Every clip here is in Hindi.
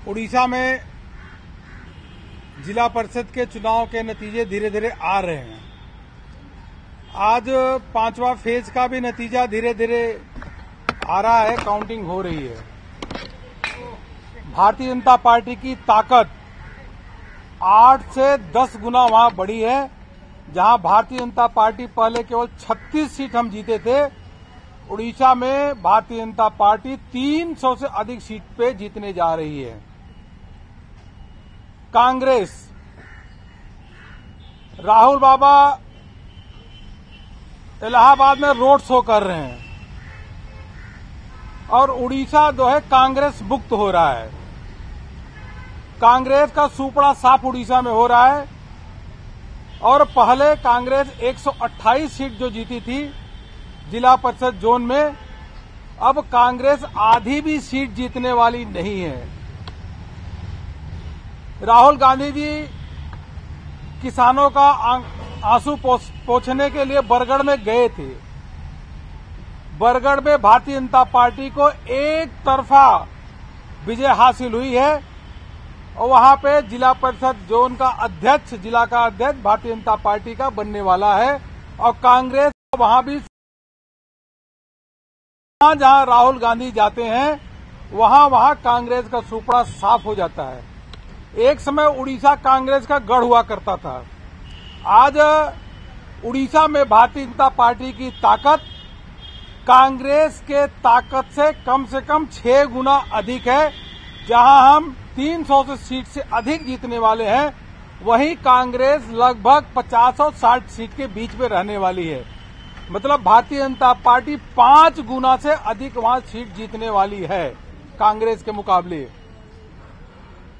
उड़ीसा में जिला परिषद के चुनाव के नतीजे धीरे धीरे आ रहे हैं। आज 5वां फेज का भी नतीजा धीरे धीरे आ रहा है, काउंटिंग हो रही है। भारतीय जनता पार्टी की ताकत 8 से 10 गुना वहां बढ़ी है। जहां भारतीय जनता पार्टी पहले केवल 36 सीट हम जीते थे, उड़ीसा में भारतीय जनता पार्टी 300 से अधिक सीट पे जीतने जा रही है। कांग्रेस, राहुल बाबा इलाहाबाद में रोड शो कर रहे हैं और उड़ीसा जो है कांग्रेस मुक्त हो रहा है। कांग्रेस का सुपड़ा साफ उड़ीसा में हो रहा है और पहले कांग्रेस 128 सीट जो जीती थी जिला परिषद जोन में, अब कांग्रेस आधी भी सीट जीतने वाली नहीं है। राहुल गांधी जी किसानों का आंसू पोंछने के लिए बरगढ़ में गए थे। बरगढ़ में भारतीय जनता पार्टी को एक तरफा विजय हासिल हुई है और वहां पे जिला परिषद जोन का अध्यक्ष, जिला का अध्यक्ष भारतीय जनता पार्टी का बनने वाला है और कांग्रेस वहां भी जहां राहुल गांधी जाते हैं वहां कांग्रेस का सुपड़ा साफ हो जाता है। एक समय उड़ीसा कांग्रेस का गढ़ हुआ करता था। आज उड़ीसा में भारतीय जनता पार्टी की ताकत कांग्रेस के ताकत से कम 6 गुना अधिक है। जहां हम 300 से सीट से अधिक जीतने वाले हैं, वहीं कांग्रेस लगभग 50 और 60 सीट के बीच में रहने वाली है। मतलब भारतीय जनता पार्टी 5 गुना से अधिक वहां सीट जीतने वाली है कांग्रेस के मुकाबले।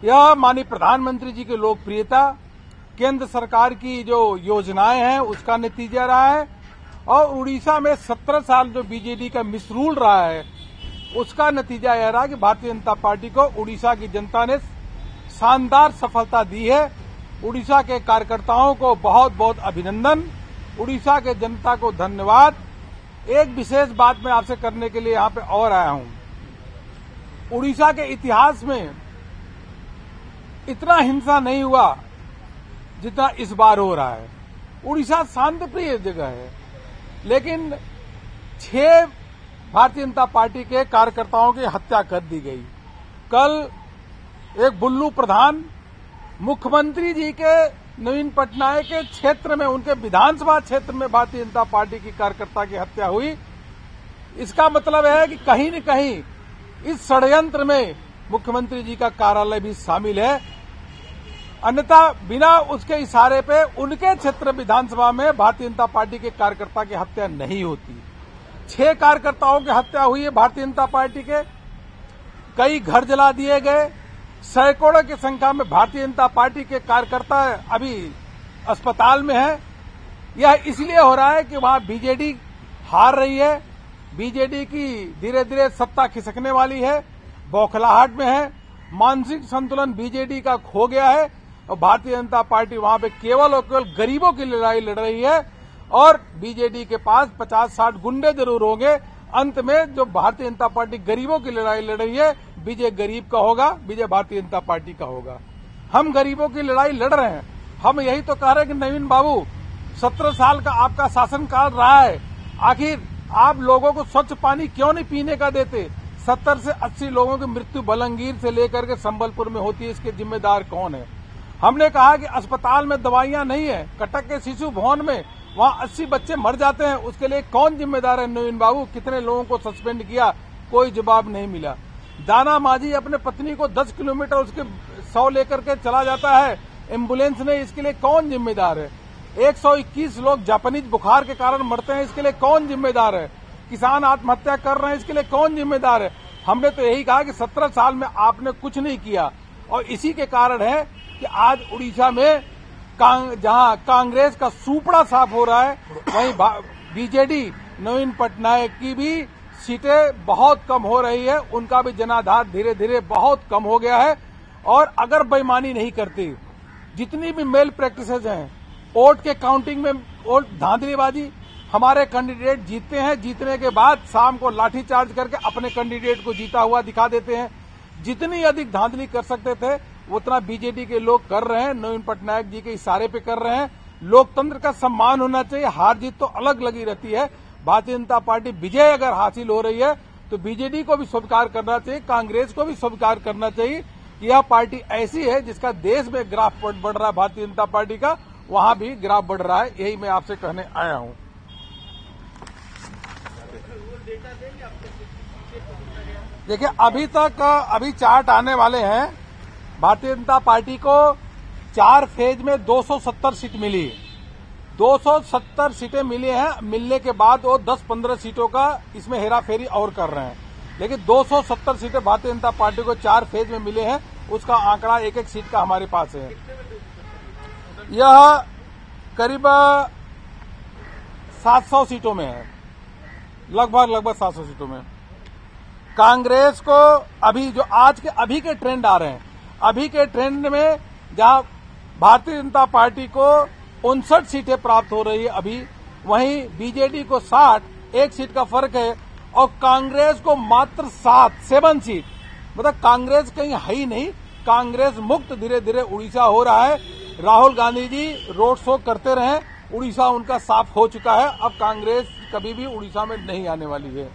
यह माननीय प्रधानमंत्री जी की लोकप्रियता, केंद्र सरकार की जो योजनाएं हैं उसका नतीजा रहा है और उड़ीसा में 17 साल जो बीजेडी का मिसरूल रहा है उसका नतीजा यह रहा कि भारतीय जनता पार्टी को उड़ीसा की जनता ने शानदार सफलता दी है। उड़ीसा के कार्यकर्ताओं को बहुत बहुत अभिनंदन, उड़ीसा के जनता को धन्यवाद। एक विशेष बात मैं आपसे करने के लिए यहां पे और आया हूं। उड़ीसा के इतिहास में इतना हिंसा नहीं हुआ जितना इस बार हो रहा है। उड़ीसा शांतिप्रिय जगह है, लेकिन 6 भारतीय जनता पार्टी के कार्यकर्ताओं की हत्या कर दी गई। कल एक बुल्लू प्रधान मुख्यमंत्री जी के नवीन पटनायक के क्षेत्र में, उनके विधानसभा क्षेत्र में भारतीय जनता पार्टी की कार्यकर्ता की हत्या हुई। इसका मतलब है कि कहीं न कहीं इस षड्यंत्र में मुख्यमंत्री जी का कार्यालय भी शामिल है। अन्यथा बिना उसके इशारे पे उनके क्षेत्र विधानसभा में भारतीय जनता पार्टी के कार्यकर्ता की हत्या नहीं होती। 6 कार्यकर्ताओं की हत्या हुई है भारतीय जनता पार्टी के, कई घर जला दिए गए, सैकड़ों की संख्या में भारतीय जनता पार्टी के कार्यकर्ता अभी अस्पताल में हैं। यह इसलिए हो रहा है कि वहां बीजेडी हार रही है, बीजेडी की धीरे धीरे सत्ता खिसकने वाली है, बौखलाहट में है, मानसिक संतुलन बीजेडी का खो गया है और भारतीय जनता पार्टी वहां पे केवल और केवल गरीबों की लड़ाई लड़ रही है और बीजेडी के पास 50-60 गुंडे जरूर होंगे। अंत में जो भारतीय जनता पार्टी गरीबों की लड़ाई लड़ रही है, विजय गरीब का होगा, विजय भारतीय जनता पार्टी का होगा। हम गरीबों की लड़ाई लड़ रहे हैं। हम यही तो कह रहे हैं कि नवीन बाबू, 17 साल का आपका शासनकाल रहा है, आखिर आप लोगों को स्वच्छ पानी क्यों नहीं पीने का देते? 70 से 80 लोगों की मृत्यु बलंगीर से लेकर के संबलपुर में होती है, इसके जिम्मेदार कौन है? हमने कहा कि अस्पताल में दवाइयां नहीं है, कटक के शिशु भवन में वहां 80 बच्चे मर जाते हैं, उसके लिए कौन जिम्मेदार है? नवीन बाबू, कितने लोगों को सस्पेंड किया, कोई जवाब नहीं मिला। दाना मांझी अपने पत्नी को 10 किलोमीटर उसके 100 लेकर के चला जाता है एम्बुलेंस में, इसके लिए कौन जिम्मेदार है? 121 लोग जापानीज बुखार के कारण मरते हैं, इसके लिए कौन जिम्मेदार है? किसान आत्महत्या कर रहे हैं, इसके लिए कौन जिम्मेदार है? हमने तो यही कहा कि 17 साल में आपने कुछ नहीं किया और इसी के कारण है कि आज उड़ीसा में जहां कांग्रेस का सुपड़ा साफ हो रहा है, वहीं बीजेडी नवीन पटनायक की भी सीटें बहुत कम हो रही है, उनका भी जनाधार धीरे धीरे बहुत कम हो गया है। और अगर बेईमानी नहीं करती, जितनी भी मेल प्रैक्टिसेस हैं, वोट के काउंटिंग में वोट धांधलीबाजी, हमारे कैंडिडेट जीतते हैं, जीतने के बाद शाम को लाठीचार्ज करके अपने कैंडिडेट को जीता हुआ दिखा देते हैं। जितनी अधिक धांधली कर सकते थे उतना बीजेडी के लोग कर रहे हैं। नवीन पटनायक जी के इशारे पे कर रहे हैं। लोकतंत्र का सम्मान होना चाहिए। हार जीत तो अलग लगी रहती है। भारतीय जनता पार्टी विजय अगर हासिल हो रही है तो बीजेडी को भी स्वीकार करना चाहिए, कांग्रेस को भी स्वीकार करना चाहिए कि यह पार्टी ऐसी है जिसका देश में ग्राफ बढ़ रहा है। भारतीय जनता पार्टी का वहां भी ग्राफ बढ़ रहा है। यही मैं आपसे कहने आया हूं। देखिए, अभी चार्ट आने वाले हैं। भारतीय जनता पार्टी को 4 फेज में 270 सीट मिली। 270 सीटें मिली हैं। मिलने के बाद वो 10-15 सीटों का इसमें हेराफेरी और कर रहे हैं, लेकिन 270 सीटें भारतीय जनता पार्टी को 4 फेज में मिले हैं। उसका आंकड़ा एक एक सीट का हमारे पास है। यह करीब 700 सीटों में है, लगभग 700 सीटों में। कांग्रेस को अभी के ट्रेंड आ रहे हैं, अभी के ट्रेंड में जहां भारतीय जनता पार्टी को 59 सीटें प्राप्त हो रही है अभी, वहीं बीजेडी को 60, एक सीट का फर्क है, और कांग्रेस को मात्र 7 सीट। मतलब कांग्रेस कहीं है ही नहीं। कांग्रेस मुक्त धीरे धीरे उड़ीसा हो रहा है। राहुल गांधी जी रोड शो करते रहे, उड़ीसा उनका साफ हो चुका है। अब कांग्रेस कभी भी उड़ीसा में नहीं आने वाली है।